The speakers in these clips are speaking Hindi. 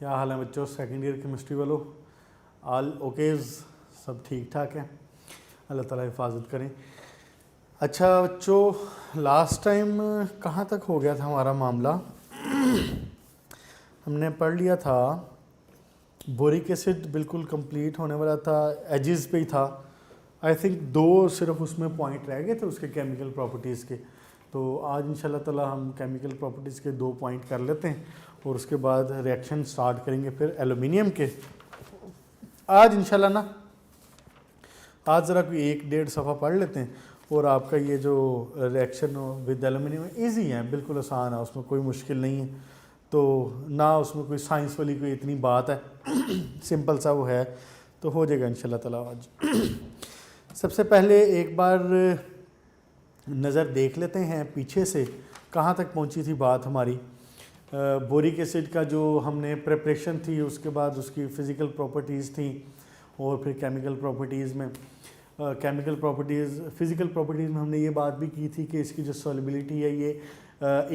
क्या हाल है बच्चों? सेकेंड ईयर केमिस्ट्री वालों, ऑल ओकेज, सब ठीक ठाक है। अल्लाह ताला हिफाजत करें। अच्छा बच्चों, लास्ट टाइम कहाँ तक हो गया था हमारा मामला? हमने पढ़ लिया था बोरिक एसिड बिल्कुल कंप्लीट होने वाला था, एजिस पे ही था। आई थिंक 2 सिर्फ उसमें पॉइंट रह गए थे उसके केमिकल प्रॉपर्टीज़ के। तो आज इंशाल्लाह ताला हम केमिकल प्रॉपर्टीज़ के 2 पॉइंट कर लेते हैं और उसके बाद रिएक्शन स्टार्ट करेंगे फिर एलुमिनियम के। आज इंशाल्लाह ना, आज ज़रा कोई 1-1.5 सफ़ा पढ़ लेते हैं और आपका ये जो रिएक्शन विद एलुमिनियम ईजी है, बिल्कुल आसान है, उसमें कोई मुश्किल नहीं है। तो ना उसमें कोई साइंस वाली कोई इतनी बात है, सिंपल सा वो है, तो हो जाएगा इंशाल्लाह ताला आज। सबसे पहले एक बार नज़र देख लेते हैं पीछे से कहाँ तक पहुँची थी बात हमारी। बोरिक एसिड का जो हमने प्रिपरेशन थी, उसके बाद उसकी फ़िज़िकल प्रॉपर्टीज़ थी और फिर केमिकल प्रॉपर्टीज़ में फ़िज़िकल प्रॉपर्टीज़ में हमने ये बात भी की थी कि इसकी जो सॉल्युबिलिटी है ये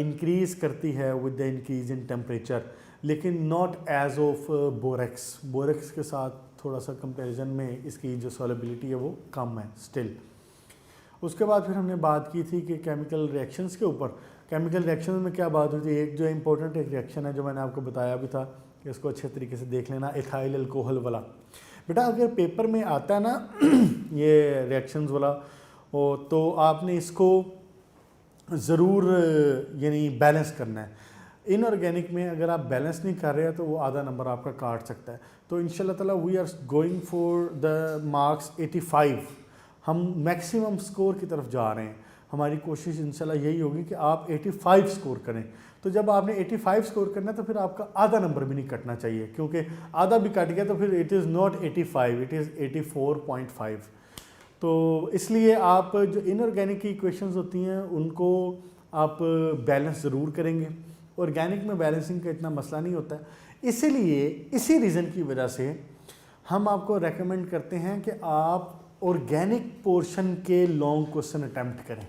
इंक्रीज़ करती है with the increase in temperature, लेकिन नॉट एज ऑफ बोरेक्स के साथ थोड़ा सा कंपैरिजन में इसकी जो सॉल्युबिलिटी है वो कम है स्टिल। उसके बाद फिर हमने बात की थी कि केमिकल रिएक्शंस के ऊपर, केमिकल रिएक्शन में क्या बात होती है। एक जो इम्पोर्टेंट एक रिएक्शन है जो मैंने आपको बताया भी था कि इसको अच्छे तरीके से देख लेना, इथाइल अल्कोहल वाला। बेटा अगर पेपर में आता है ना ये रिएक्शंस वाला, तो आपने इसको ज़रूर यानी बैलेंस करना है। इनऑर्गेनिक में अगर आप बैलेंस नहीं कर रहे हैं तो वो आधा नंबर आपका काट सकता है। तो इंशाल्लाह ताला we are going for the marks 85, हम मैक्सिमम स्कोर की तरफ जा रहे हैं। हमारी कोशिश इंशाल्लाह यही होगी कि आप 85 स्कोर करें। तो जब आपने 85 स्कोर करना है तो फिर आपका आधा नंबर भी नहीं कटना चाहिए, क्योंकि आधा भी कट गया तो फिर it is not 85, it is 84.5। तो इसलिए आप जो इनऑर्गेनिक की इक्वेशंस होती हैं उनको आप बैलेंस ज़रूर करेंगे। ऑर्गेनिक में बैलेंसिंग का इतना मसला नहीं होता है, इसीलिए इसी रीज़न की वजह से हम आपको रेकमेंड करते हैं कि आप ऑर्गेनिक पोर्शन के लॉन्ग क्वेश्चन अटैम्प्ट करें।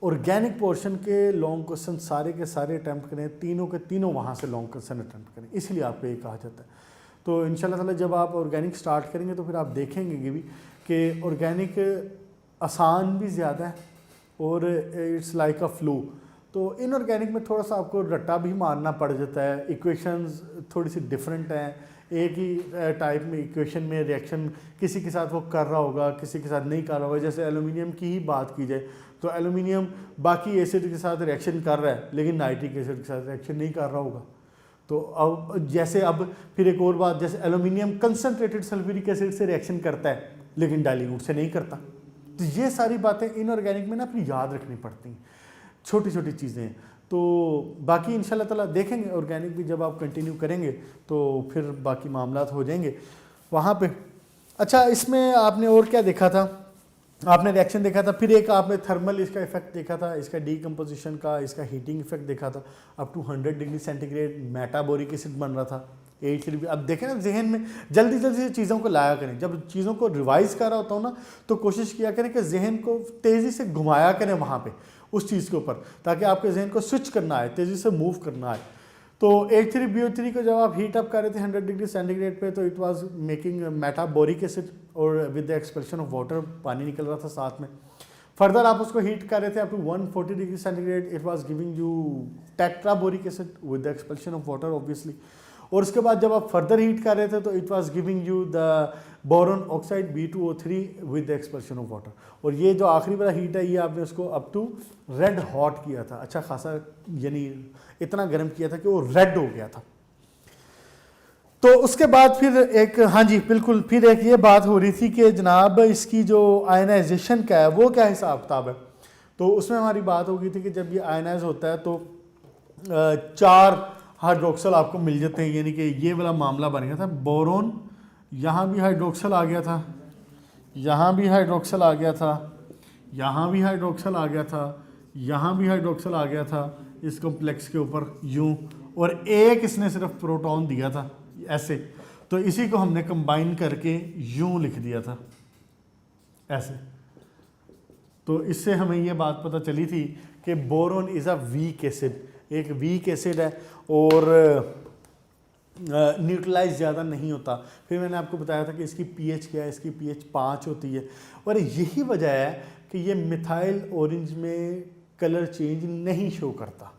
ऑर्गेनिक पोर्शन के लॉन्ग क्वेश्चन सारे के सारे अटैम्प्ट करें, तीनों के तीनों वहाँ से लॉन्ग क्वेश्चन अटैम्प्ट करें, इसलिए आपको ये कहा जाता है। तो इंशाल्लाह ताला जब आप ऑर्गेनिक स्टार्ट करेंगे तो फिर आप देखेंगे भी कि ऑर्गेनिक आसान भी ज़्यादा है और इट्स लाइक अ फ्लू। तो इनऑर्गेनिक में थोड़ा सा आपको रट्टा भी मारना पड़ जाता है, इक्वेशंस थोड़ी सी डिफरेंट हैं। एक ही टाइप में इक्वेशन में रिएक्शन किसी के साथ वो कर रहा होगा, किसी के साथ नहीं कर रहा होगा। जैसे एल्यूमिनियम की ही बात की जाए तो एल्यूमिनियम बाकी एसिड के साथ रिएक्शन कर रहा है लेकिन नाइट्रिक एसिड के साथ रिएक्शन नहीं कर रहा होगा। तो अब जैसे अब फिर एक और बात, जैसे एल्यूमिनियम कंसनट्रेटेड सल्फ्यूरिक एसिड से रिएक्शन करता है लेकिन डाइल्यूट से नहीं करता। तो ये सारी बातें इनऑर्गेनिक में ना अपनी याद रखनी पड़ती हैं, छोटी छोटी चीज़ें। तो बाकी इंशाल्लाह ताला देखेंगे ऑर्गेनिक भी जब आप कंटिन्यू करेंगे तो फिर बाकी मामलात हो जाएंगे वहाँ पे। अच्छा, इसमें आपने और क्या देखा था? आपने रिएक्शन देखा था, फिर एक आपने थर्मल इसका इफेक्ट देखा था, इसका डीकम्पोजिशन का, इसका हीटिंग इफेक्ट देखा था। Up to 100 degree centigrade metaboric acid बन रहा था। अब देखें ना, जहन में जल्दी जल्दी से चीज़ों को लाया करें। जब चीज़ों को रिवाइज कर रहा होता हूँ ना तो कोशिश किया करें कि जहन को तेज़ी से घुमाया करें वहाँ पे उस चीज़ के ऊपर, ताकि आपके जहन को स्विच करना है, तेज़ी से मूव करना है। तो H3BO3 को जब आप हीट अप कर रहे थे 100 डिग्री सेंटीग्रेड पे, तो इट वाज मेकिंग मेटाबोरिक एसिड और with the expulsion of water, पानी निकल रहा था साथ में। फर्दर आप उसको हीट कर रहे थे up to 140 degree centigrade, it was giving you tetraboric acid with the expulsion of water obviously. और उसके बाद जब आप फर्दर हीट कर रहे थे तो it was giving you the boron oxide B2O3 with the expulsion of water. और ये जो आखिरी वाला हीट है ये आपने उसको अप टू रेड हॉट किया था, अच्छा खासा, यानी इतना गर्म किया था कि वो रेड हो गया था। तो उसके बाद फिर एक, हाँ जी बिल्कुल, फिर एक ये बात हो रही थी कि जनाब इसकी जो आयनाइजेशन का है वो क्या हिसाब किताब है। तो उसमें हमारी बात हो गई थी कि जब ये आयनाइज होता है तो 4 हाइड्रोक्सल आपको मिल जाते हैं, यानी कि ये वाला मामला बन गया था। बोरोन, यहाँ भी हाइड्रोक्सल आ गया था, यहाँ भी हाइड्रोक्सल आ गया था, यहाँ भी हाइड्रोक्सल आ गया था, यहाँ भी हाइड्रोक्सल आ गया था इस कॉम्प्लेक्स के ऊपर यूँ, और एक इसने सिर्फ प्रोटॉन दिया था ऐसे। तो इसी को हमने कंबाइन करके यूँ लिख दिया था ऐसे। तो इससे हमें ये बात पता चली थी कि boron is a weak acid, एक वीक एसिड है। और न्यूट्रलाइज ज़्यादा नहीं होता। फिर मैंने आपको बताया था कि इसकी पीएच क्या है, इसकी पीएच 5 होती है। और यही वजह है कि ये मिथाइल ऑरेंज में कलर चेंज नहीं शो करता।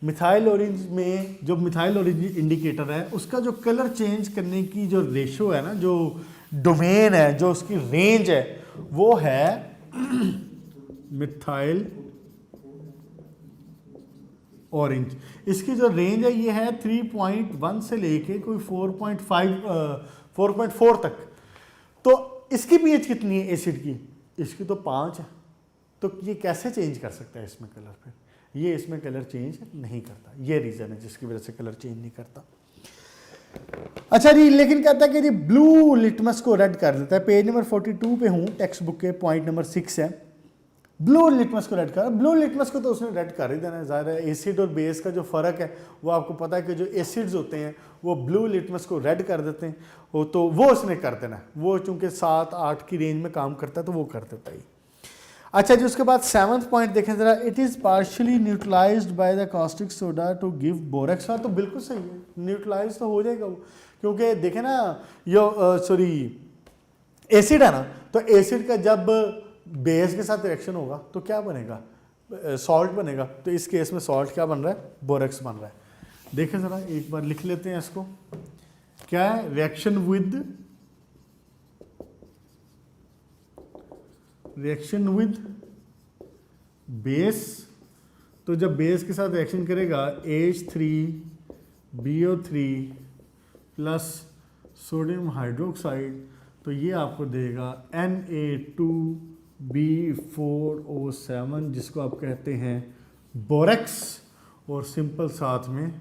मिथाइल ऑरेंज में जो मिथाइल ऑरेंज इंडिकेटर है उसका जो कलर चेंज करने की जो रेशो है ना, जो डोमेन है, जो उसकी रेंज है, वो है मिथाइल ऑरेंज। इसकी जो रेंज है ये है 3.1 से लेके कोई 4.4 तक। तो इसकी पीएच कितनी है एसिड की? इसकी तो 5 है। तो ये कैसे चेंज कर सकता है इसमें कलर? फिर ये इसमें कलर चेंज नहीं करता। ये रीज़न है जिसकी वजह से कलर चेंज नहीं करता। अच्छा जी, लेकिन कहता है कि जी ब्लू लिटमस को रेड कर देता है। पेज नंबर 42 पे हूँ, टेक्स्ट बुक के पॉइंट नंबर 6 है। ब्लू लिटमस को रेड कर, ब्लू लिटमस को तो उसने रेड कर ही देना है। ज़ाहिर है एसिड और बेस का जो फ़र्क है वो आपको पता है कि जो एसिड्स होते हैं वो ब्लू लिटमस को रेड कर देते हैं, तो वो उसने कर देना है। वो चूँकि 7-8 की रेंज में काम करता है तो वो कर देता है। अच्छा जी, उसके बाद 7th पॉइंट देखें ज़रा। It is partially neutralised by the caustic soda to give borax. हाँ, तो बिल्कुल सही है, न्यूट्रलाइज तो हो जाएगा वो, क्योंकि देखें ना एसिड है ना, तो एसिड का जब बेस के साथ रिएक्शन होगा तो क्या बनेगा? सॉल्ट बनेगा। तो इस केस में सॉल्ट क्या बन रहा है? बोरेक्स बन रहा है। देखें ज़रा, एक बार लिख लेते हैं इसको। क्या है? Reaction with base. तो जब बेस के साथ रिएक्शन करेगा H3BO3 प्लस सोडियम हाइड्रोक्साइड, तो ये आपको देगा Na2B4O7, जिसको आप कहते हैं बोरेक्स, और सिंपल साथ में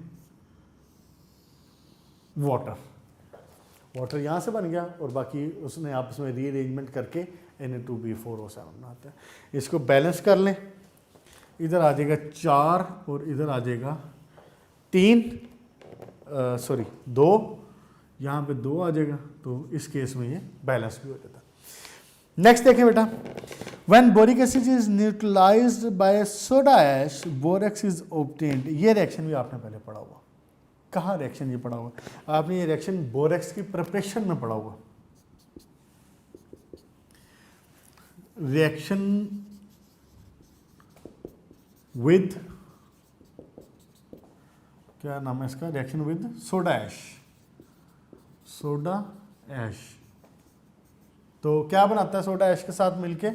वाटर यहाँ से बन गया, और बाकी उसने आपस में रीअरेंजमेंट करके Na2B4O7 बनाता है। इसको बैलेंस कर लें, इधर आ जाएगा 4 और इधर आ जाएगा 2, यहाँ पे 2 आ जाएगा, तो इस केस में ये बैलेंस भी हो जाता है। नेक्स्ट देखें बेटा, when boric acid is neutralised by soda ash borax is obtained. ये रिएक्शन भी आपने पहले पढ़ा हुआ। कहाँ रिएक्शन ये पढ़ा हुआ? आपने ये रिएक्शन बोरेक्स की प्रिपरेशन में पढ़ा हुआ। रिएक्शन विद, क्या नाम है इसका? Reaction with soda ash. तो क्या बनाता है सोडा ऐश के साथ मिलके?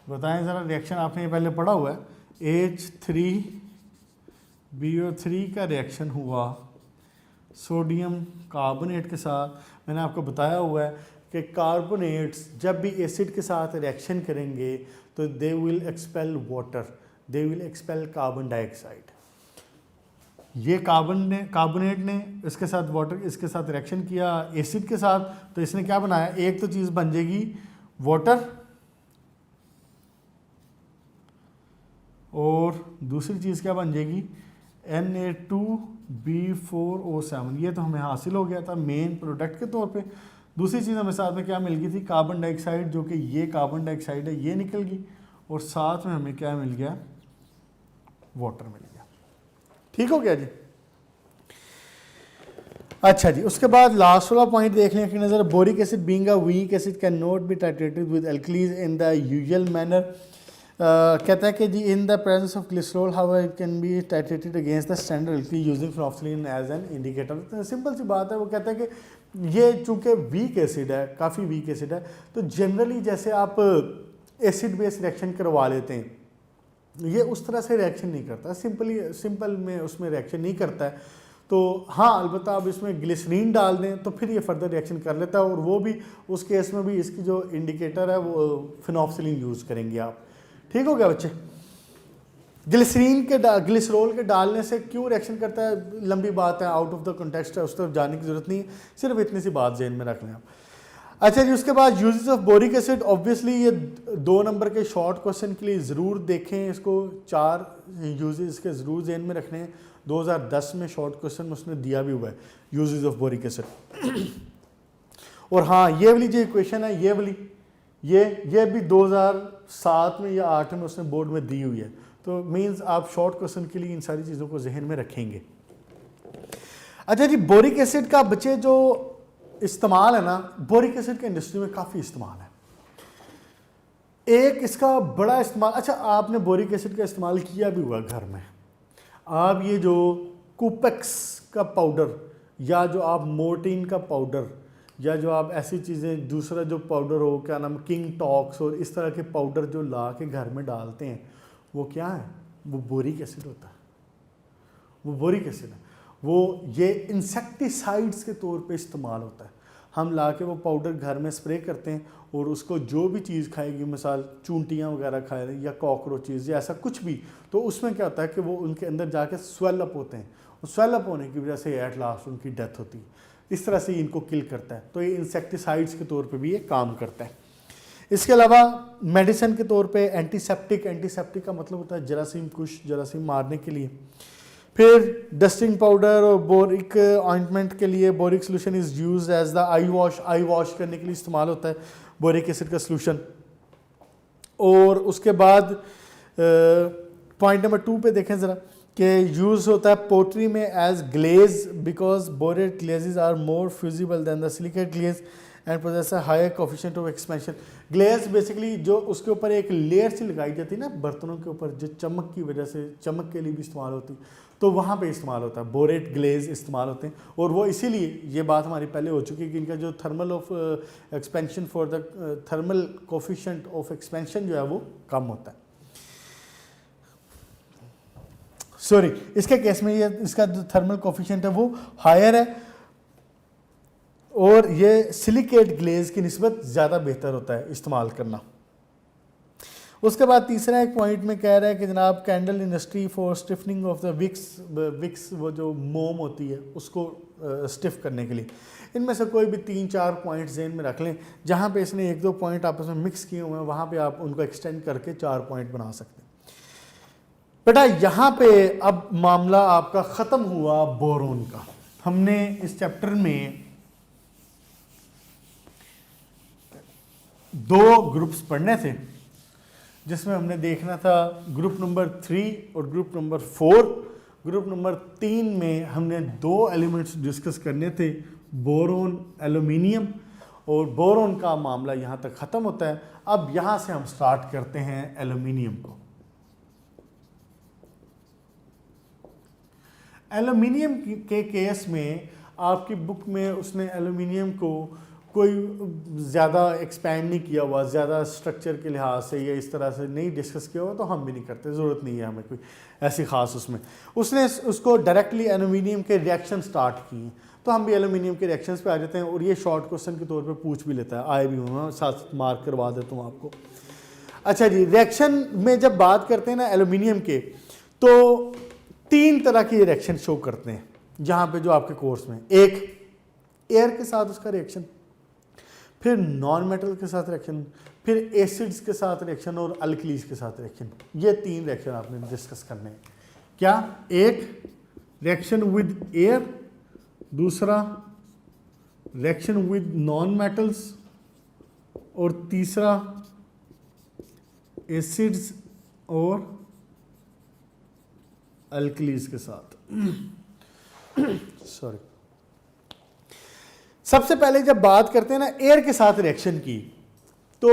बताएं ज़रा। रिएक्शन आपने ये पहले पढ़ा हुआ है। H3BO3 का रिएक्शन हुआ सोडियम कार्बोनेट के साथ। मैंने आपको बताया हुआ है कि कार्बोनेट्स जब भी एसिड के साथ रिएक्शन करेंगे तो they will expel water, they will expel carbon dioxide. ये कार्बोनेट ने इसके साथ वाटर, इसके साथ रिएक्शन किया एसिड के साथ, तो इसने क्या बनाया? एक तो चीज़ बन जाएगी वाटर, और दूसरी चीज़ क्या बन जाएगी? Na2B4O7। ये तो हमें हासिल हो गया था मेन प्रोडक्ट के तौर पे। दूसरी चीज़ हमें साथ में क्या मिल गई थी? कार्बन डाइऑक्साइड, जो कि ये कार्बन डाइऑक्साइड है, ये निकल गई, और साथ में हमें क्या मिल गया? वाटर मिल गया। ठीक हो गया जी। अच्छा जी, उसके बाद लास्ट वाला पॉइंट देख लें कि नज़र। Boric acid being a weak acid can not be titrated with alkalis in the usual manner. कहता है कि जी in the presence of glycerol how it can be titrated against the standard alkali using phenolphthalein as an indicator. तो सिंपल सी बात है, वो कहता है कि ये चूँकि वीक एसिड है, काफ़ी वीक एसिड है, तो जनरली जैसे आप एसिड बेस रिएक्शन करवा लेते हैं, ये उस तरह से रिएक्शन नहीं करता। सिंपल में उसमें रिएक्शन नहीं करता है। तो हाँ, अलबत्ता आप इसमें ग्लिसरीन डाल दें तो फिर ये फर्दर रिएक्शन कर लेता है, और वो भी उस केस में भी इसकी जो इंडिकेटर है वो फिनोक्सिलिन यूज़ करेंगे आप। ठीक हो गया बच्चे? ग्लिसरॉल के डालने से क्यों रिएक्शन करता है, लंबी बात है, आउट ऑफ द कॉन्टेक्स्ट है, उस तरफ जाने की जरूरत नहीं है, सिर्फ इतनी सी बात ज़हन में रख लें आप। अच्छा जी, उसके बाद uses of boric acid. Obviously ये 2 नंबर के शॉर्ट क्वेश्चन के लिए ज़रूर देखें इसको। 4 यूजेस इसके ज़रूर जहन में रखने हैं। 2010 में शॉर्ट क्वेश्चन उसने दिया भी हुआ है, यूजेस ऑफ बोरिक एसिड। और हाँ, ये वाली जो इक्वेशन है, ये वाली ये भी 2007 में या 8 में उसने बोर्ड में दी हुई है। तो मीन्स आप शॉर्ट क्वेश्चन के लिए इन सारी चीज़ों को जहन में रखेंगे। अच्छा जी, बोरिक एसिड का बचे जो इस्तेमाल है ना, बोरिक एसिड के इंडस्ट्री में काफ़ी इस्तेमाल है। एक इसका बड़ा इस्तेमाल, अच्छा आपने बोरिक एसिड का इस्तेमाल किया भी हुआ घर में। आप ये जो कुपेक्स का पाउडर या जो आप मोर्टीन का पाउडर या जो आप ऐसी चीज़ें, दूसरा जो पाउडर हो, क्या नाम, किंग टॉक्स और इस तरह के पाउडर जो ला के घर में डालते हैं, वो क्या है? वो बोरिक एसिड होता है। वो बोरिक एसिड है, वो ये इंसेक्टिसाइड्स के तौर पे इस्तेमाल होता है। हम ला के वो पाउडर घर में स्प्रे करते हैं और उसको जो भी चीज़ खाएगी, मिसाल चूंटियाँ वगैरह खाए या कॉकरोचेज या ऐसा कुछ भी, तो उसमें क्या होता है कि वो उनके अंदर जाके स्वेल अप होते हैं और स्वेल अप होने की वजह से एट लास्ट उनकी डेथ होती है। इस तरह से इनको किल करता है। तो ये इंसेक्टिसाइड्स के तौर पे भी ये काम करता है। इसके अलावा मेडिसिन के तौर पे एंटीसेप्टिक, एंटीसेप्टिक का मतलब होता है जरासीम कुश, जरासीम मारने के लिए। फिर डस्टिंग पाउडर और बोरिक ऑइंटमेंट के लिए boric solution is use as the eye wash, eye wash करने के लिए इस्तेमाल होता है बोरिक एसिड का सोल्यूशन। और उसके बाद पॉइंट नंबर 2 पे देखें ज़रा कि यूज़ होता है पोट्री में as glaze because borate glazes are more fusible than the silicate glaze and possess a higher coefficient of expansion. Glaze basically जो उसके ऊपर एक लेयर सी लगाई जाती है ना बर्तनों के ऊपर, जो चमक की वजह से, चमक के लिए भी इस्तेमाल होती है, तो वहाँ पे इस्तेमाल होता है, बोरेट ग्लेज इस्तेमाल होते हैं। और वो इसीलिए, ये बात हमारी पहले हो चुकी है कि इनका जो thermal of expansion for the thermal coefficient of expansion जो है वो कम होता है। सॉरी, इसके केस में ये इसका जो थर्मल कोफिशिएंट है वो हायर है और ये सिलिकेट ग्लेज की निस्बत ज़्यादा बेहतर होता है इस्तेमाल करना। उसके बाद तीसरा एक पॉइंट में कह रहा है कि जनाब candle industry for stiffening of the wicks, वो जो मोम होती है उसको स्टिफ करने के लिए। इनमें से कोई भी 3-4 पॉइंट ज़हन में रख लें, जहाँ पे इसने 1-2 पॉइंट आपस में मिक्स किए हुए हैं, वहाँ पे आप उनको एक्सटेंड करके 4 पॉइंट बना सकते हैं। बेटा यहाँ पे अब मामला आपका ख़त्म हुआ बोरोन का। हमने इस चैप्टर में 2 ग्रुप्स पढ़ने थे, जिसमें हमने देखना था ग्रुप नंबर 3 और ग्रुप नंबर 4। ग्रुप नंबर 3 में हमने 2 एलिमेंट्स डिस्कस करने थे, बोरोन, एल्यूमिनियम, और बोरोन का मामला यहाँ तक ख़त्म होता है। अब यहाँ से हम स्टार्ट करते हैं एल्यूमिनियम को। एल्यूमिनियम के केस में आपकी बुक में उसने एल्यूमिनियम को कोई ज़्यादा एक्सपैंड नहीं किया हुआ, ज़्यादा स्ट्रक्चर के लिहाज से या इस तरह से नहीं डिस्कस किया हुआ, तो हम भी नहीं करते, ज़रूरत नहीं है हमें कोई ऐसी ख़ास उसमें। उसने उसको डायरेक्टली एल्यूमिनियम के रिएक्शन स्टार्ट किए, तो हम भी एल्यूमिनियम के रिएक्शंस पे आ जाते हैं। और ये शॉर्ट क्वेश्चन के तौर पे पूछ भी लेता है, आए भी हूँ, साथ मार्क करवा देता हूँ आपको। अच्छा जी, रिएक्शन में जब बात करते हैं ना एल्यूमिनियम के, तो 3 तरह की रिएक्शन शो करते हैं जहाँ पे जो आपके कोर्स में, एक एयर के साथ उसका रिएक्शन, फिर नॉन मेटल के साथ रिएक्शन, फिर एसिड्स के साथ रिएक्शन और अल्कलीज के साथ रिएक्शन। ये 3 रिएक्शन आपने डिस्कस करने हैं। क्या? एक रिएक्शन विद एयर, दूसरा रिएक्शन विद नॉन मेटल्स, और तीसरा एसिड्स और अल्कलीज के साथ। सॉरी, सबसे पहले जब बात करते हैं ना एयर के साथ रिएक्शन की, तो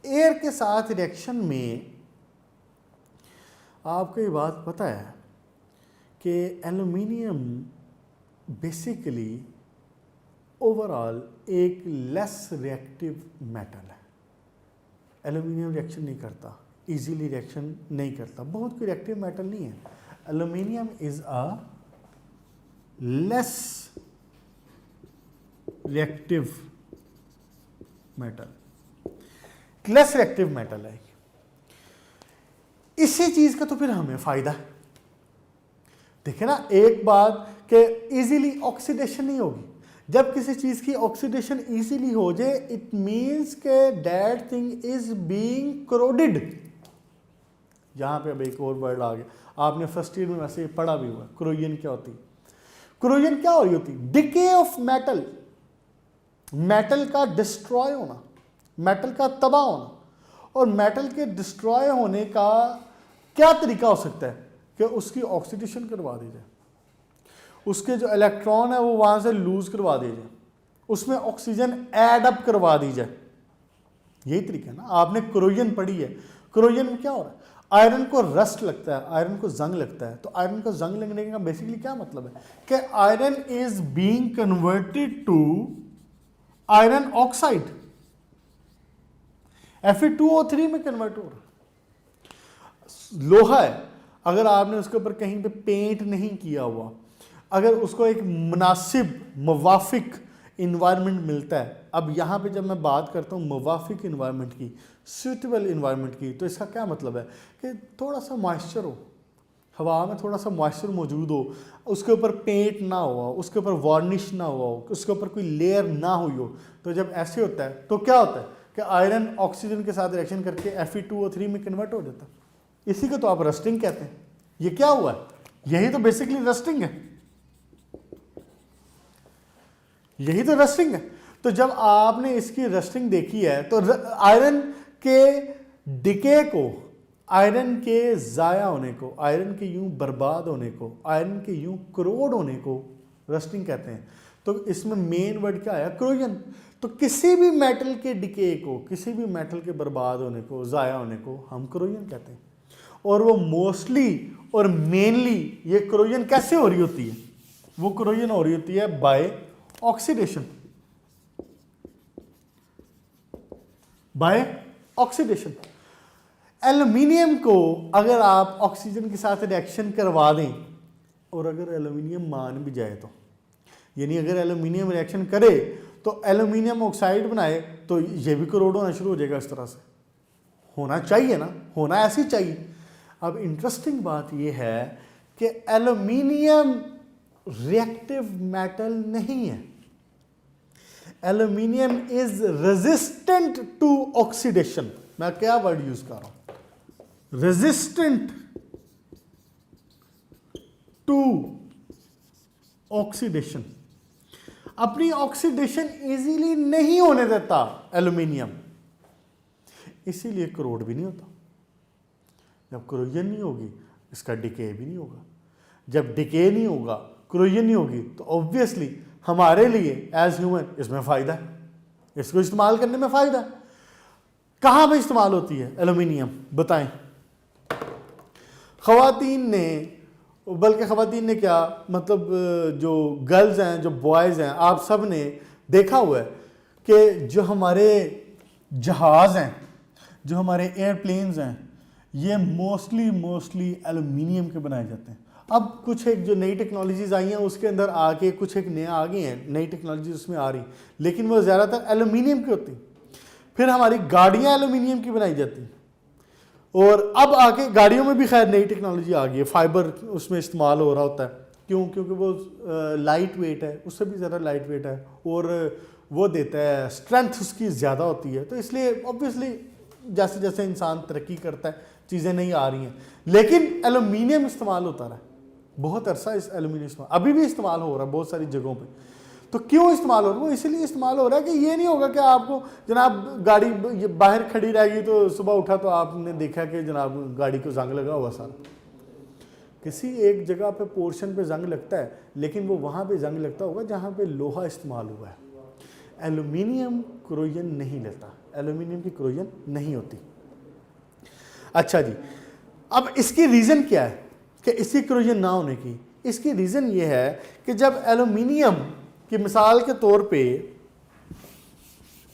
एयर के साथ रिएक्शन में आपको ये बात पता है कि एल्यूमिनियम बेसिकली ओवरऑल एक लेस रिएक्टिव मेटल है। एल्यूमिनियम रिएक्शन नहीं करता, इजीली रिएक्शन नहीं करता, बहुत कोई रिएक्टिव मेटल नहीं है। Aluminium is a less reactive metal, less reactive metal है। इसी चीज का तो फिर हमें फायदा है। देखिए ना, एक बात कि इजीली ऑक्सीडेशन नहीं होगी। जब किसी चीज की ऑक्सीडेशन इजीली हो जाए, इट मींस के that thing is being corroded. यहां पे अब एक और वर्ड आ गया, आपने फर्स्ट ईयर में वैसे पढ़ा भी हुआ, क्रोजन क्या होती है। क्रोजन क्या हो रही होती? डिके ऑफ मेटल, मेटल का डिस्ट्रॉय होना, मेटल का तबाह होना। और मेटल के डिस्ट्रॉय होने का क्या तरीका हो सकता है कि उसकी ऑक्सीडेशन करवा दी जाए। उसके जो इलेक्ट्रॉन है वो वहां से लूज करवा दिए जाए, उसमें ऑक्सीजन ऐड अप करवा दी जाए। यही तरीका है ना। आपने क्रोजन पढ़ी है, क्रोजन में क्या हो रहा है, आयरन को रस्ट लगता है, आयरन को जंग लगता है। तो आयरन को जंग लगने का बेसिकली क्या मतलब है कि iron is being converted to iron oxide, Fe2O3 में कन्वर्ट हो रहा है। लोहा है, अगर आपने उसके ऊपर कहीं पे पेंट नहीं किया हुआ, अगर उसको एक मुनासिब मुवाफिक इन्वायरमेंट मिलता है, अब यहाँ पे जब मैं बात करता हूँ मुवाफिक इन्वायरमेंट की, सूटेबल इन्वायरमेंट की, तो इसका क्या मतलब है कि थोड़ा सा मॉइस्चर हो, हवा में थोड़ा सा मॉइस्चर मौजूद हो, उसके ऊपर पेंट ना हुआ, उसके ऊपर वार्निश ना हुआ हो, उसके ऊपर कोई लेयर ना हुई हो। तो जब ऐसे होता है तो क्या होता है कि आयरन ऑक्सीजन के साथ रिएक्शन करके Fe2O3 में कन्वर्ट हो जाता है। इसी को तो आप रस्टिंग कहते हैं। ये क्या हुआ है, यही तो बेसिकली रस्टिंग है, यही तो रस्टिंग है। तो जब आपने इसकी रस्टिंग देखी है तो आयरन के डिके को, आयरन के ज़ाया होने को, आयरन के यूं बर्बाद होने को, आयरन के यूं करोड होने को रस्टिंग कहते हैं। तो इसमें मेन वर्ड क्या आया, क्रोजन। तो किसी भी मेटल के डिके को, किसी भी मेटल के बर्बाद होने को, ज़ाया होने को हम क्रोजन कहते हैं। और वो मोस्टली और मेनली ये क्रोजन कैसे हो रही होती है, वो क्रोजन हो रही होती है by oxidation, by oxidation. Aluminium को अगर आप ऑक्सीजन के साथ रिएक्शन करवा दें और अगर एल्यूमिनियम मान भी जाए, तो यानी अगर एल्यूमिनियम रिएक्शन करे तो एल्यूमिनियम ऑक्साइड बनाए, तो ये भी करोड़ होना शुरू हो जाएगा। इस तरह से होना चाहिए ना, होना ऐसे चाहिए। अब इंटरेस्टिंग बात यह है कि एल्यूमिनियम रिएक्टिव मेटल नहीं है। Aluminium is resistant to oxidation. मैं क्या वर्ड यूज कर रहा हूं, रेजिस्टेंट टू ऑक्सीडेशन। अपनी ऑक्सीडेशन इजीली नहीं होने देता एल्यूमिनियम, इसीलिए करोड़ भी नहीं होता। जब क्रोजन नहीं होगी, इसका डिके भी नहीं होगा। जब डिके नहीं होगा, क्रोजन नहीं होगी, तो ऑब्वियसली हमारे लिए एज ह्यूमन इसमें फ़ायदा है, इसको इस्तेमाल करने में फ़ायदा है। कहाँ पे इस्तेमाल होती है एल्यूमिनियम, बताएं। ख़वातीन ने, बल्कि ख़वातीन ने क्या मतलब, जो गर्ल्स हैं, जो बॉयज़ हैं, आप सब ने देखा हुआ है कि जो हमारे जहाज़ हैं, जो हमारे एयरप्लेन्स हैं, ये मोस्टली एल्यूमिनियम के बनाए जाते हैं। अब कुछ एक जो नई टेक्नोलॉजीज़ आई हैं उसके अंदर आके कुछ एक नया आ गई हैं, नई टेक्नोलॉजीज उसमें आ रही, लेकिन वो ज़्यादातर एल्यूमिनियम की होती। फिर हमारी गाड़ियाँ एल्यूमिनियम की बनाई जाती, और अब आके गाड़ियों में भी खैर नई टेक्नोलॉजी आ गई है, फाइबर उसमें इस्तेमाल हो रहा होता है। क्यों? क्योंकि वो लाइट वेट है, उससे भी ज़्यादा लाइट वेट है, और वो देता है स्ट्रेंथ उसकी ज़्यादा होती है। तो इसलिए ऑब्वियसली जैसे जैसे इंसान तरक्की करता है चीज़ें नहीं आ रही हैं, लेकिन एल्यूमिनियम इस्तेमाल होता रहा बहुत अरसा। इस एल्यूमिनियम अभी भी इस्तेमाल हो रहा है बहुत सारी जगहों पे। तो क्यों इस्तेमाल हो रहा है? वो इसलिए इस्तेमाल हो रहा है कि ये नहीं होगा कि आपको जनाब गाड़ी बाहर खड़ी रहेगी तो सुबह उठा तो आपने देखा कि जनाब गाड़ी को जंग लगा हुआ सारा। किसी एक जगह पे पोर्शन पे जंग लगता है, लेकिन वो वहाँ पे जंग लगता होगा जहाँ पे लोहा इस्तेमाल हुआ है। एल्यूमिनियम क्रोजन नहीं लेता, एल्यूमिनियम की क्रोजन नहीं होती। अच्छा जी, अब इसकी रीज़न क्या है कि इसकी क्रोजन ना होने की? इसकी रीज़न ये है कि जब एल्यूमिनियम की मिसाल के तौर पे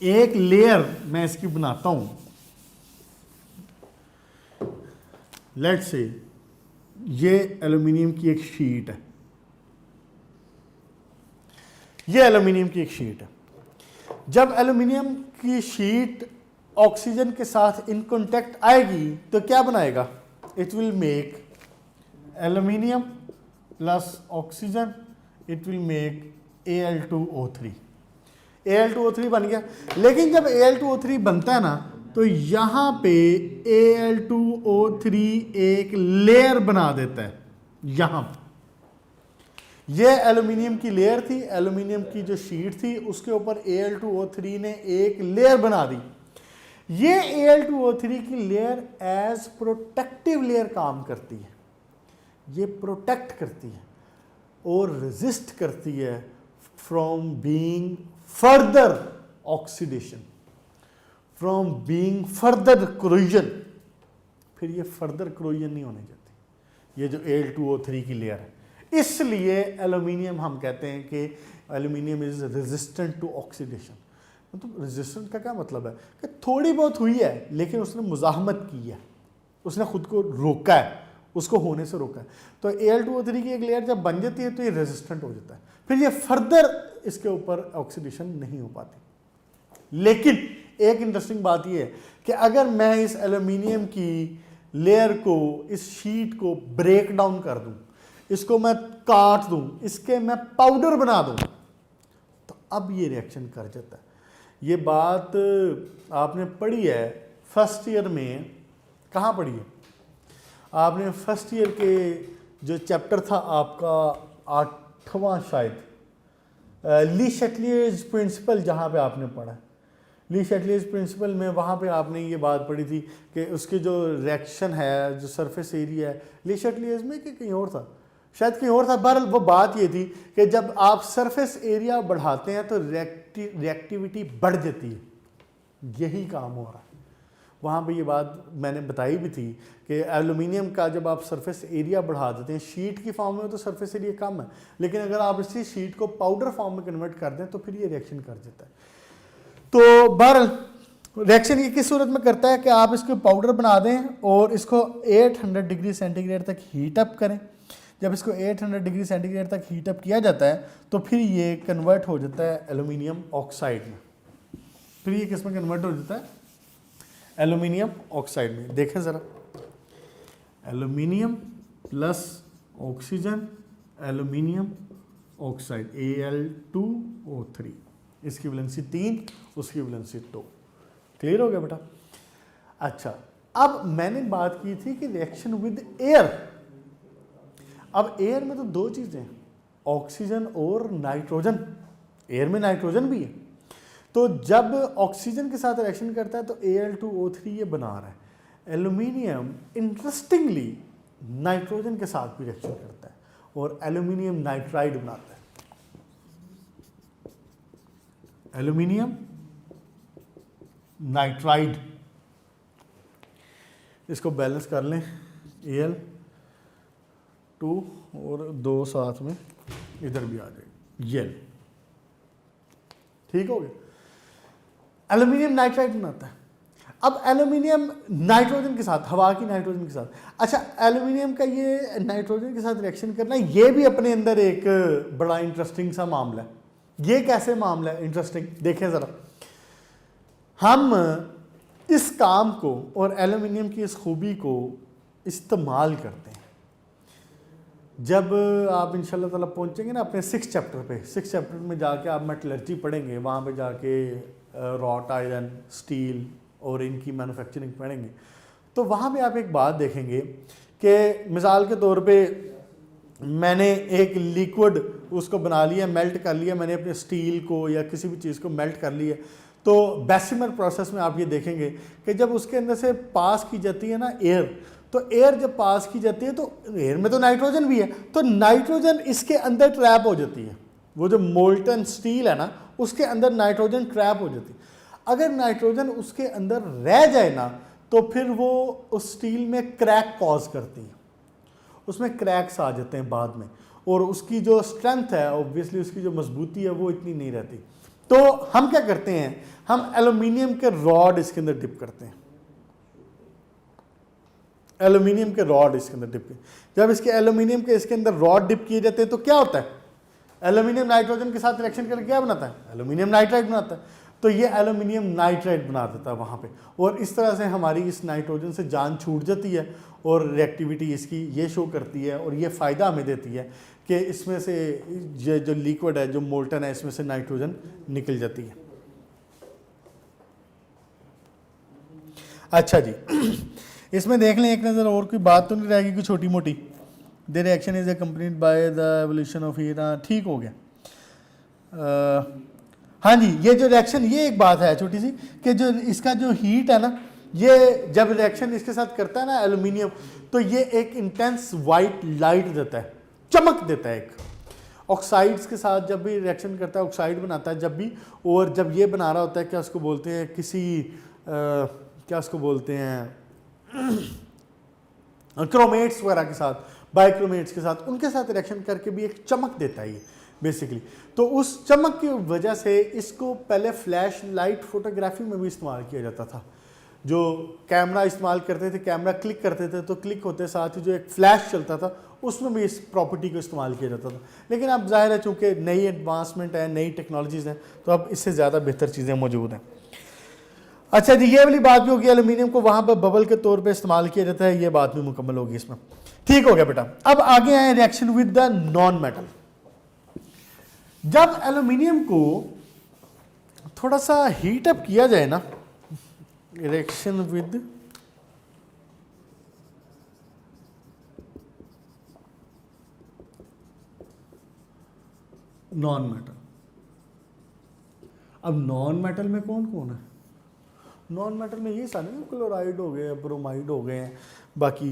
एक लेयर मैं इसकी बनाता हूं, लेट्स से ये एल्यूमिनियम की एक शीट है, ये एल्यूमिनियम की एक शीट है। जब एल्यूमिनियम की शीट ऑक्सीजन के साथ इन कांटेक्ट आएगी तो क्या बनाएगा? It will make aluminium plus oxygen, it will make Al2O3। Al2O3 बन गया। लेकिन जब Al2O3 बनता है ना, तो यहां पे Al2O3 एक लेयर बना देता है। यहां ये एल्यूमिनियम की लेयर थी, एल्यूमिनियम की जो शीट थी उसके ऊपर Al2O3 ने एक लेयर बना दी। ये Al2O3 की लेयर एज प्रोटेक्टिव लेयर काम करती है, ये प्रोटेक्ट करती है। और रेजिस्ट करती है from being further oxidation, from being further corrosion. फिर ये फर्दर क्रोजन नहीं होने देती, ये जो Al2O3 की लेयर है। इसलिए एल्यूमिनियम हम कहते हैं कि aluminium is resistant to oxidation. मतलब रेजिस्टेंट का क्या मतलब है कि थोड़ी बहुत हुई है लेकिन उसने मुजाहमत की है, उसने खुद को रोका है, उसको होने से रोका है। तो Al2O3 की एक लेयर जब बन जाती है तो ये रेजिस्टेंट हो जाता है, फिर ये फर्दर इसके ऊपर ऑक्सीडेशन नहीं हो पाती। लेकिन एक इंटरेस्टिंग बात ये है कि अगर मैं इस एल्यूमिनियम की लेयर को, इस शीट को ब्रेक डाउन कर दूं, इसको मैं काट दूं, इसके मैं पाउडर बना दूं, तो अब ये रिएक्शन कर जाता है। ये बात आपने पढ़ी है फर्स्ट ईयर में, कहाँ पढ़ी है आपने? फर्स्ट ईयर के जो चैप्टर था आपका 8वां शायद, ली शैटलियर्स प्रिंसिपल, जहाँ पे आपने पढ़ा है ली शैटलियर्स प्रिंसिपल में, वहाँ पे आपने ये बात पढ़ी थी कि उसके जो रिएक्शन है, जो सरफेस एरिया है, ली शैटलियर्स में कि कहीं और था, शायद कहीं और था। बहरहाल वो बात ये थी कि जब आप सरफेस एरिया बढ़ाते हैं तो रिएक्टिविटी बढ़ जाती है, यही काम हो रहा है। वहाँ पे ये बात मैंने बताई भी थी कि एल्यूमिनियम का जब आप सरफेस एरिया बढ़ा देते हैं, शीट की फॉर्म में तो सरफेस एरिया कम है, लेकिन अगर आप इसी शीट को पाउडर फॉर्म में कन्वर्ट कर दें तो फिर ये रिएक्शन कर देता है। तो बहरहाल रिएक्शन ये किस सूरत में करता है कि आप इसको पाउडर बना दें और इसको 800 डिग्री सेंटीग्रेड तक हीट अप करें। जब इसको 800 डिग्री सेंटीग्रेड तक हीट अप किया जाता है तो फिर ये कन्वर्ट हो जाता है एल्यूमिनियम ऑक्साइड में। फिर ये किस में कन्वर्ट हो जाता है? एल्यूमिनियम ऑक्साइड में। देखें ज़रा, aluminium plus oxygen, aluminium oxide Al2O3, इसकी वैलेंसी 3, उसकी वैलेंसी 2। क्लियर हो गया बेटा? अच्छा, अब मैंने बात की थी कि रिएक्शन विद एयर। अब एयर में तो दो चीज़ें हैं, ऑक्सीजन और नाइट्रोजन। एयर में नाइट्रोजन भी है, तो जब ऑक्सीजन के साथ रिएक्शन करता है तो Al2O3 ये बना रहा है। एल्यूमिनियम इंटरेस्टिंगली नाइट्रोजन के साथ भी रिएक्शन करता है और एल्यूमिनियम नाइट्राइड बनाता है। एल्यूमिनियम नाइट्राइड, इसको बैलेंस कर लें, Al2 और 2 साथ में इधर भी आ जाएगी, ये ठीक हो गया। एल्यूमिनियम नाइट्राइड बनाता है। अब एल्यूमिनियम नाइट्रोजन के साथ, हवा की नाइट्रोजन के साथ, अच्छा एल्यूमिनियम का ये नाइट्रोजन के साथ रिएक्शन करना, ये भी अपने अंदर एक बड़ा इंटरेस्टिंग सा मामला है। ये कैसे मामला है इंटरेस्टिंग, देखें ज़रा। हम इस काम को और एल्यूमिनियम की इस खूबी को इस्तेमाल करते हैं। जब आप इंशाल्लाह ताला पहुंचेंगे ना अपने 6 चैप्टर पे, 6 चैप्टर में जाके आप मेटलर्जी पढ़ेंगे, वहाँ पे जाके रॉट आयरन, स्टील और इनकी मैन्युफैक्चरिंग पढ़ेंगे, तो वहाँ पे आप एक बात देखेंगे कि मिसाल के तौर पे मैंने एक लिक्विड उसको बना लिया, मेल्ट कर लिया, मैंने अपने स्टील को या किसी भी चीज़ को मेल्ट कर लिया, तो बेसिमर प्रोसेस में आप ये देखेंगे कि जब उसके अंदर से पास की जाती है ना एयर, तो एयर जब पास की जाती है तो एयर में तो नाइट्रोजन भी है, तो नाइट्रोजन इसके अंदर ट्रैप हो जाती है। वो जो मोल्टन स्टील है ना, उसके अंदर नाइट्रोजन ट्रैप हो जाती है। अगर नाइट्रोजन उसके अंदर रह जाए ना, तो फिर वो उस स्टील में क्रैक कॉज करती है, उसमें क्रैक्स आ जाते हैं बाद में, और उसकी जो स्ट्रेंथ है, ऑब्वियसली उसकी जो मजबूती है वो इतनी नहीं रहती। तो हम क्या करते हैं, हम एल्यूमिनियम के रॉड इसके अंदर डिप करते हैं, एल्यूमिनियम के रॉड इसके अंदर डिप किए। जब इसके एल्यूमिनियम के इसके अंदर रॉड डिप किए जाते हैं तो क्या होता है, एल्यूमिनियम नाइट्रोजन के साथ रिएक्शन करके क्या बनाता है, एल्यूमिनियम नाइट्राइड बनाता है। तो ये एल्यूमिनियम नाइट्राइड बना देता है वहाँ पे, और इस तरह से हमारी इस नाइट्रोजन से जान छूट जाती है और रिएक्टिविटी इसकी ये शो करती है, और ये फ़ायदा हमें देती है कि इसमें से ये जो लिक्विड है, जो मोल्टन है, इसमें से नाइट्रोजन निकल जाती है। अच्छा जी, इसमें देख लें एक नज़र, और कोई बात तो नहीं रहेगी कोई छोटी मोटी। The reaction is accompanied by the evolution of heat, ठीक हो गया। हाँ जी, ये जो रिएक्शन, ये एक बात है छोटी सी कि जो इसका जो हीट है ना, ये जब रिएक्शन इसके साथ करता है ना एल्यूमिनियम, तो ये एक इंटेंस वाइट लाइट देता है, चमक देता है एक। ऑक्साइड्स के साथ जब भी रिएक्शन करता है, ऑक्साइड बनाता है जब भी, और जब ये बना रहा होता है क्या उसको बोलते हैं, किसी क्या उसको बोलते हैं क्रोमेट्स वगैरह के साथ, बाइक्रोमेट्स के साथ, उनके साथ रिएक्शन करके भी एक चमक देता है ये बेसिकली। तो उस चमक की वजह से इसको पहले फ्लैश लाइट फोटोग्राफी में भी इस्तेमाल किया जाता था। जो कैमरा इस्तेमाल करते थे, कैमरा क्लिक करते थे तो क्लिक होते साथ ही जो एक फ्लैश चलता था उसमें भी इस प्रॉपर्टी को इस्तेमाल किया जाता था। लेकिन अब जाहिर है चूँकि नई एडवांसमेंट है, नई टेक्नोलॉजीज़ हैं, तो अब इससे ज़्यादा बेहतर चीज़ें मौजूद हैं। अच्छा जी, ये वाली बात भी होगी, एल्यूमिनियम को वहाँ पर बबल के तौर पे इस्तेमाल किया जाता है, ये बात भी मुकम्मल होगी इसमें। ठीक हो गया बेटा। अब आगे आए reaction with the non metal. जब एल्यूमिनियम को थोड़ा सा हीट अप किया जाए ना, रिएक्शन विद नॉन मेटल। अब नॉन मेटल में कौन कौन है? नॉन मेटल में ये सारे क्लोराइड हो गए, ब्रोमाइड हो गए, बाकी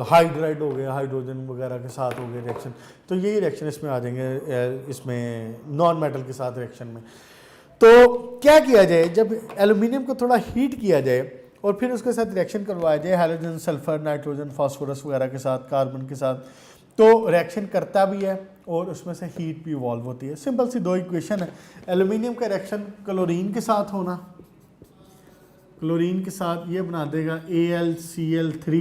हाइड्राइड हो गए, हाइड्रोजन वगैरह के साथ हो गए रिएक्शन। तो यही रिएक्शन इसमें आ जाएंगे, इसमें नॉन मेटल के साथ रिएक्शन में। तो क्या किया जाए, जब एल्यूमिनियम को थोड़ा हीट किया जाए और फिर उसके साथ रिएक्शन करवाया जाए हाइड्रोजन, सल्फर, नाइट्रोजन, फास्फोरस वगैरह के साथ, कार्बन के साथ, तो रिएक्शन करता भी है और उसमें से हीट भी इवॉल्व होती है। सिंपल सी दो इक्वेशन है। एल्यूमिनियम का रिएक्शन क्लोरीन के साथ होना, क्लोरीन के साथ ये बना देगा AlCl3,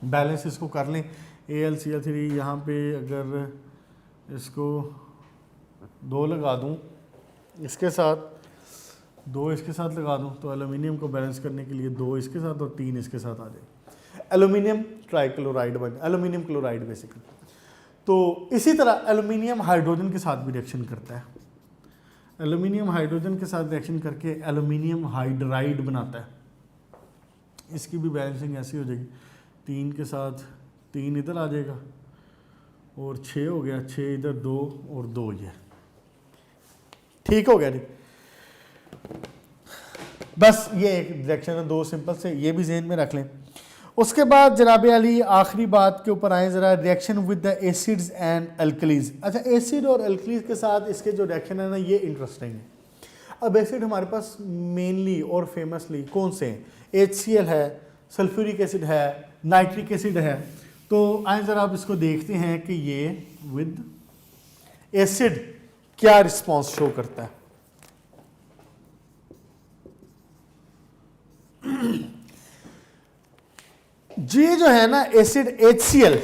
बैलेंस इसको कर लें, AlCl3 यहाँ पे अगर इसको 2 लगा दूँ इसके साथ, 2 इसके साथ लगा दूँ तो एल्यूमिनियम को बैलेंस करने के लिए 2 इसके साथ और 3 इसके साथ आ जाए, एल्यूमिनियम ट्राइक्लोराइड बन, एल्यूमिनियम क्लोराइड बेसिकली। तो इसी तरह एल्यूमिनियम हाइड्रोजन के साथ भी रिएक्शन करता है, एल्यूमिनियम हाइड्रोजन के साथ रिएक्शन करके एल्यूमिनियम हाइड्राइड बनाता है। इसकी भी बैलेंसिंग ऐसी हो जाएगी, 3 के साथ 3 इधर आ जाएगा और 6 हो गया, 6 इधर 2 और 2 ये। ठीक हो गया जी। बस ये एक रिएक्शन है, 2 सिंपल से, ये भी ज़हन में रख लें। उसके बाद जनाब अली आखिरी बात के ऊपर आए ज़रा, reaction with the acids and alkalis. अच्छा, एसिड और एल्कलीज के साथ इसके जो रिएक्शन है ना, ये इंटरेस्टिंग है। अब एसिड हमारे पास मेनली और फेमसली कौन से हैं? HCl है, सल्फ्यूरिक एसिड है, नाइट्रिक एसिड है। तो आए ज़रा आप इसको देखते हैं कि ये विद एसिड क्या रिस्पॉन्स शो करता है। ये जो है ना एसिड HCl,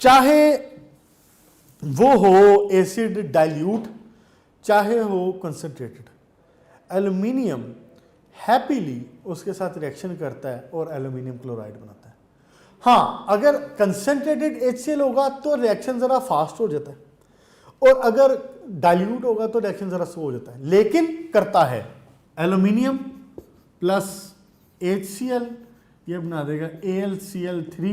चाहे वो हो एसिड डाइल्यूट चाहे हो कंसंट्रेटेड, एल्यूमिनियम हैप्पीली उसके साथ रिएक्शन करता है और एल्यूमिनियम क्लोराइड बनाता है। हाँ, अगर कंसंट्रेटेड HCl होगा तो रिएक्शन ज़रा फास्ट हो जाता है, और अगर डाइल्यूट होगा तो रिएक्शन ज़रा स्लो हो जाता है, लेकिन करता है। एल्यूमिनियम प्लस HCl ये बना देगा AlCl3।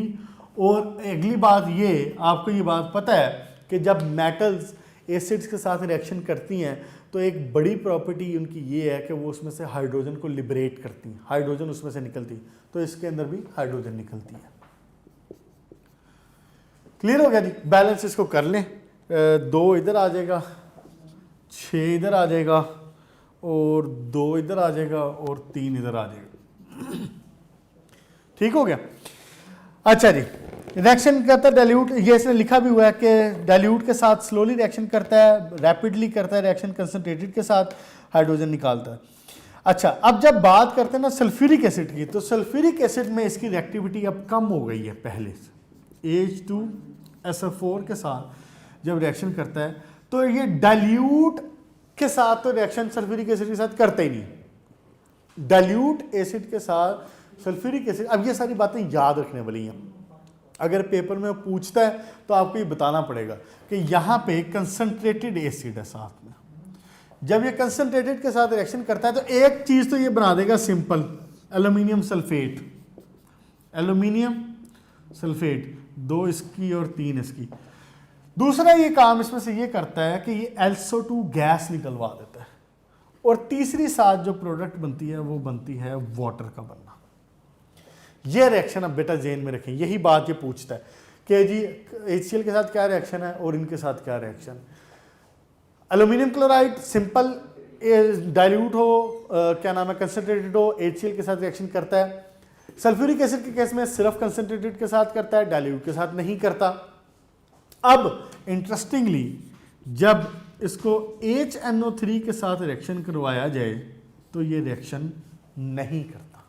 और अगली बात ये, आपको ये बात पता है कि जब मेटल्स एसिड्स के साथ रिएक्शन करती हैं तो एक बड़ी प्रॉपर्टी उनकी ये है कि वो उसमें से हाइड्रोजन को लिबरेट करती हैं, हाइड्रोजन उसमें से निकलती है, तो इसके अंदर भी हाइड्रोजन निकलती है। क्लियर हो गया जी? बैलेंस इसको कर लें, 2 इधर आ जाएगा, 6 इधर आ जाएगा और 2 इधर आ जाएगा और 3 इधर आ जाएगा। ठीक हो गया? अच्छा जी, रिएक्शन करता है डाइल्यूट, ये इसने लिखा भी हुआ है कि डाइल्यूट के साथ स्लोली रिएक्शन करता है, रैपिडली करता है रिएक्शन, कंसंट्रेटेड के साथ हाइड्रोजन निकालता है। अच्छा, अब जब बात करते हैं ना सल्फ्यूरिक एसिड की, तो सल्फ्यूरिक एसिड में इसकी रिएक्टिविटी अब कम हो गई है पहले से। H2SO4 के साथ जब रिएक्शन करता है तो ये डाइल्यूट के साथ तो रिएक्शन सल्फ्यूरिक एसिड के साथ करता ही नहीं। डाइल्यूट एसिड के साथ सल्फ्यूरिक एसिड, अब ये सारी बातें याद रखने वाली हैं, अगर पेपर में पूछता है तो आपको ये बताना पड़ेगा कि यहाँ पे कंसंट्रेटेड एसिड है साथ में। जब ये कंसंट्रेटेड के साथ रिएक्शन करता है तो एक चीज़ तो ये बना देगा simple, aluminium sulphate, aluminium sulphate, 2 इसकी और 3 इसकी। दूसरा ये काम इसमें से ये करता है कि ये SO2 गैस निकलवा देता है, और तीसरी साथ जो प्रोडक्ट बनती है वो बनती है वाटर का बनना। ये रिएक्शन अब बेटा जेन में रखें, यही बात ये पूछता है कि जी HCl के साथ क्या रिएक्शन है और इनके साथ क्या reaction. Aluminium chloride simple dilute हो क्या नाम है कंसनट्रेटेड हो, HCl के साथ रिएक्शन करता है। सल्फ्यूरिक एसिड के केस में सिर्फ कंसनट्रेटेड के साथ करता है, डाइल्यूट के साथ नहीं करता। अब इंटरेस्टिंगली जब इसको HNO3 के साथ रिएक्शन करवाया जाए तो ये रिएक्शन नहीं करता,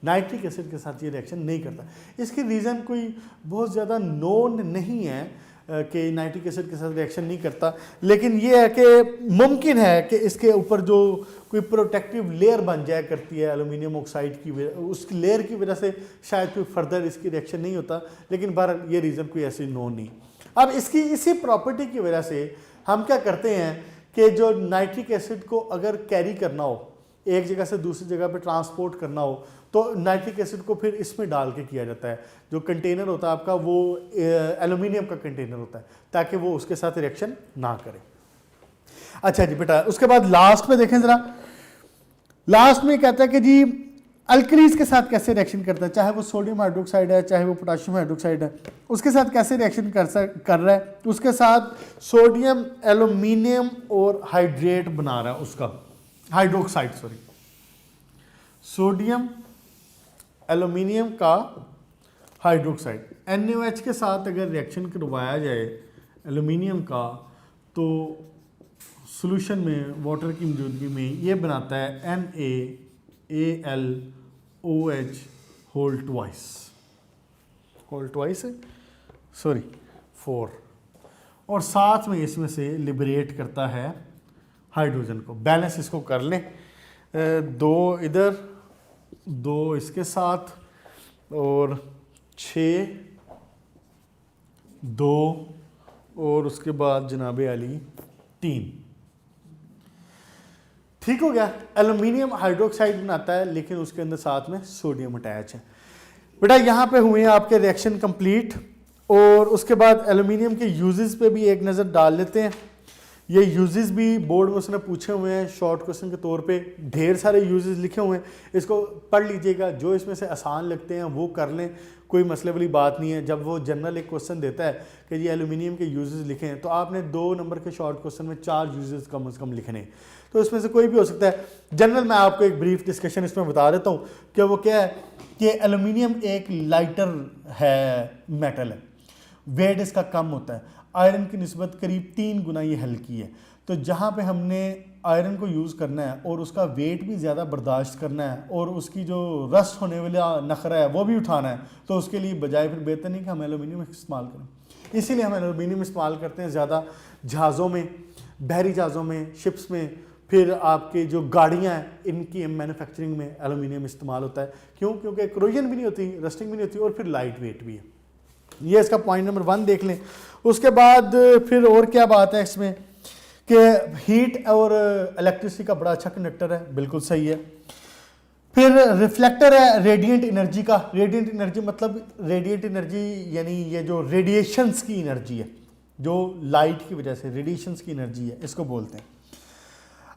नाइट्रिक एसिड के साथ ये रिएक्शन नहीं करता। इसकी रीज़न कोई बहुत ज़्यादा नोन नहीं है कि नाइट्रिक एसिड के साथ रिएक्शन नहीं करता, लेकिन ये है कि मुमकिन है कि इसके ऊपर जो कोई प्रोटेक्टिव लेयर बन जाया करती है एल्यूमिनियम ऑक्साइड की, उस लेयर की वजह से शायद कोई फर्दर इसकी रिएक्शन नहीं होता, लेकिन बहरहाल ये रीज़न कोई ऐसी नोन नहीं। अब इसकी इसी प्रॉपर्टी की वजह से हम क्या करते हैं कि जो नाइट्रिक एसिड को अगर कैरी करना हो, एक जगह से दूसरी जगह पे ट्रांसपोर्ट करना हो, तो नाइट्रिक एसिड को फिर इसमें डाल के किया जाता है। जो कंटेनर होता है आपका वो एल्यूमिनियम का कंटेनर होता है ताकि वो उसके साथ रिएक्शन ना करे। अच्छा जी बेटा, उसके बाद लास्ट में देखें जरा, लास्ट में कहता है कि जी अल्कलीज के साथ कैसे रिएक्शन करता है, चाहे वो सोडियम हाइड्रोक्साइड है चाहे वो पोटाशियम हाइड्रोक्साइड है, उसके साथ कैसे रिएक्शन कर रहा है। उसके साथ सोडियम एल्यूमिनियम और हाइड्रेट बना रहा है, उसका हाइड्रोक्साइड सॉरी, सोडियम एल्यूमिनियम का हाइड्रोक्साइड NaOH के साथ अगर रिएक्शन करवाया जाए एल्यूमिनियम का, तो सॉल्यूशन में वाटर की मौजूदगी में ये बनाता है NaAlOH होल ट्वाइस सॉरी 4, और साथ में इसमें से लिबरेट करता है हाइड्रोजन को। बैलेंस इसको कर लें, 2 इधर 2 इसके साथ और 6 2 और उसके बाद जनाबे अली 3। ठीक हो गया। एल्यूमिनियम हाइड्रोक्साइड बनाता है लेकिन उसके अंदर साथ में सोडियम अटैच है। बेटा यहाँ पे हुए हैं आपके रिएक्शन कंप्लीट, और उसके बाद एल्यूमिनियम के यूजेस पे भी एक नज़र डाल लेते हैं। ये यूजेस भी बोर्ड में उसने पूछे हुए हैं शॉर्ट क्वेश्चन के तौर पे, ढेर सारे यूजेस लिखे हुए हैं, इसको पढ़ लीजिएगा, जो इसमें से आसान लगते हैं वो कर लें, कोई मसले वाली बात नहीं है। जब वो जनरल एक क्वेश्चन देता है कि ये एल्यूमिनियम के यूजेस लिखे हैं, तो आपने 2 नंबर के शॉर्ट क्वेश्चन में 4 यूजेस कम से कम लिखने, तो इसमें से कोई भी हो सकता है। जनरल मैं आपको एक ब्रीफ डिस्कशन इसमें बता देता हूँ कि वो क्या है कि एल्यूमिनियम एक लाइटर है मेटल है, वेट इसका कम होता है, आयरन की निस्बत करीब 3 गुना ये हल्की है। तो जहाँ पे हमने आयरन को यूज़ करना है और उसका वेट भी ज़्यादा बर्दाश्त करना है और उसकी जो रस्ट होने वाला नखरा है वो भी उठाना है, तो उसके लिए बजाय फिर बेहतर नहीं कि हम एल्यूमिनियम इस्तेमाल करें। इसीलिए हम एल्यूमिनियम इस्तेमाल करते हैं ज़्यादा जहाज़ों में, बहरी जहाज़ों में, शिप्स में, फिर आपके जो गाड़ियाँ हैं इनकी मैन्युफैक्चरिंग में एल्यूमिनियम इस्तेमाल होता है। क्यों? क्योंकि क्रोजन भी नहीं होती, रस्टिंग भी नहीं होती और फिर लाइट वेट भी है। ये इसका पॉइंट नंबर 1 देख लें। उसके बाद फिर और क्या बात है इसमें कि हीट और इलेक्ट्रिसिटी का बड़ा अच्छा कंडक्टर है, बिल्कुल सही है। फिर रिफ्लेक्टर है रेडिएंट एनर्जी का। रेडिएंट एनर्जी मतलब रेडिएंट एनर्जी यानी ये जो रेडिएशंस की एनर्जी है, जो लाइट की वजह से रेडिएशंस की एनर्जी है, इसको बोलते हैं।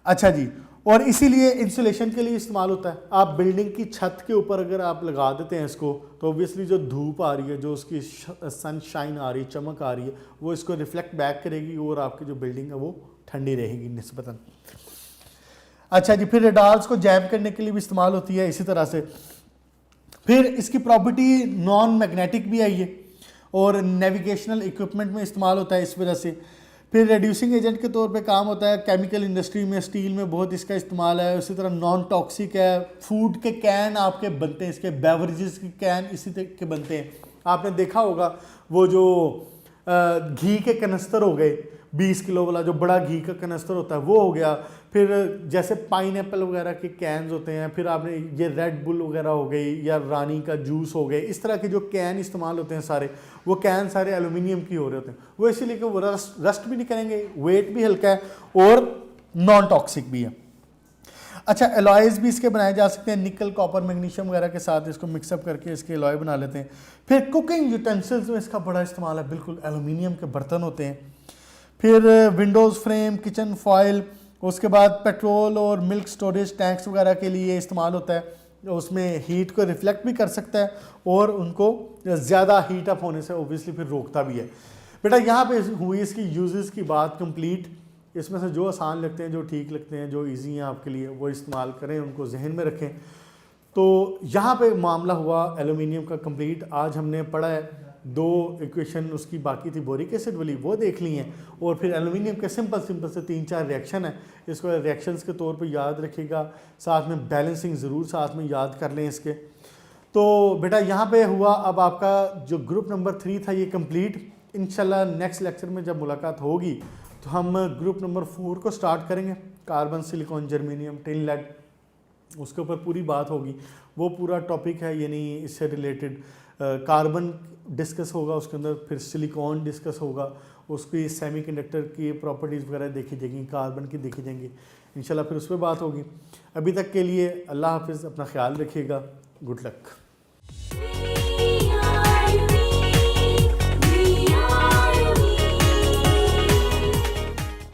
अच्छा जी, और इसीलिए इंसुलेशन के लिए इस्तेमाल होता है। आप बिल्डिंग की छत के ऊपर अगर आप लगा देते हैं इसको, तो ऑब्वियसली जो धूप आ रही है, जो उसकी सनशाइन आ रही है, चमक आ रही है, वो इसको रिफ्लेक्ट बैक करेगी और आपकी जो बिल्डिंग है वो ठंडी रहेगी निस्बतन। अच्छा जी, फिर रडार्स को जैम करने के लिए भी इस्तेमाल होती है इसी तरह से। फिर इसकी प्रॉपर्टी नॉन मैग्नेटिक भी है ये, और नेविगेशनल इक्विपमेंट में इस्तेमाल होता है इस वजह से। फिर रिड्यूसिंग एजेंट के तौर पे काम होता है, केमिकल इंडस्ट्री में, स्टील में बहुत इसका इस्तेमाल है। उसी तरह नॉन टॉक्सिक है। फूड के कैन आपके बनते हैं, इसके बेवरेजेस के कैन इसी तरह के बनते हैं। आपने देखा होगा वो जो घी के कनस्तर हो गए, 20 किलो वाला जो बड़ा घी का कनस्तर होता है वो हो गया। फिर जैसे पाइनएप्पल वगैरह के कैन्स होते हैं, फिर आपने ये रेड बुल वगैरह हो गई या रानी का जूस हो गए, इस तरह के जो कैन इस्तेमाल होते हैं सारे, वो कैन सारे एल्यूमिनियम की हो रहे होते हैं। वो इसीलिए कि वो रस्ट भी नहीं करेंगे, वेट भी हल्का है और नॉन टॉक्सिक भी है। अच्छा, एलॉयज भी इसके बनाए जा सकते हैं, निकल, कॉपर, मैग्नीशियम वगैरह के साथ इसको मिक्सअप करके इसके एलॉय बना लेते हैं। फिर कुकिंग यूटेंसिल्स में इसका बड़ा इस्तेमाल है, बिल्कुल एल्यूमिनियम के बर्तन होते हैं। फिर विंडोज़ फ्रेम, किचन फॉयल, उसके बाद पेट्रोल और मिल्क स्टोरेज टैंक्स वगैरह के लिए इस्तेमाल होता है। उसमें हीट को रिफ्लेक्ट भी कर सकता है और उनको ज़्यादा हीट अप होने से ओबियसली फिर रोकता भी है। बेटा यहाँ पे हुई इसकी यूजेस की बात कंप्लीट। इसमें से जो आसान लगते हैं, जो ठीक लगते हैं, जो इजी हैं आपके लिए, वो इस्तेमाल करें, उनको जहन में रखें। तो यहाँ पे मामला हुआ एल्यूमिनियम का कंप्लीट। आज हमने पढ़ा है 2 इक्वेशन उसकी बाकी थी बोरिक एसिड वाली, वो देख ली हैं, और फिर एल्यूमिनियम के सिंपल से 3-4 रिएक्शन है, इसको रिएक्शंस के तौर पे याद रखिएगा। साथ में बैलेंसिंग ज़रूर साथ में याद कर लें इसके। तो बेटा यहाँ पे हुआ अब आपका जो ग्रुप नंबर 3 था ये कंप्लीट। इंशाल्लाह नेक्स्ट लेक्चर में जब मुलाकात होगी तो हम ग्रुप नंबर 4 को स्टार्ट करेंगे, carbon, silicon, germanium, tin, lead, उसके ऊपर पूरी बात होगी। वो पूरा टॉपिक है, यानी इससे रिलेटेड कार्बन डिस्कस होगा, उसके अंदर फिर सिलिकॉन डिस्कस होगा, उसकी सेमीकंडक्टर की प्रॉपर्टीज़ वगैरह देखी जाएंगी, कार्बन की देखी जाएंगी इंशाल्लाह, फिर उस पर बात होगी। अभी तक के लिए अल्लाह हाफिज़, अपना ख्याल रखिएगा, गुड लक।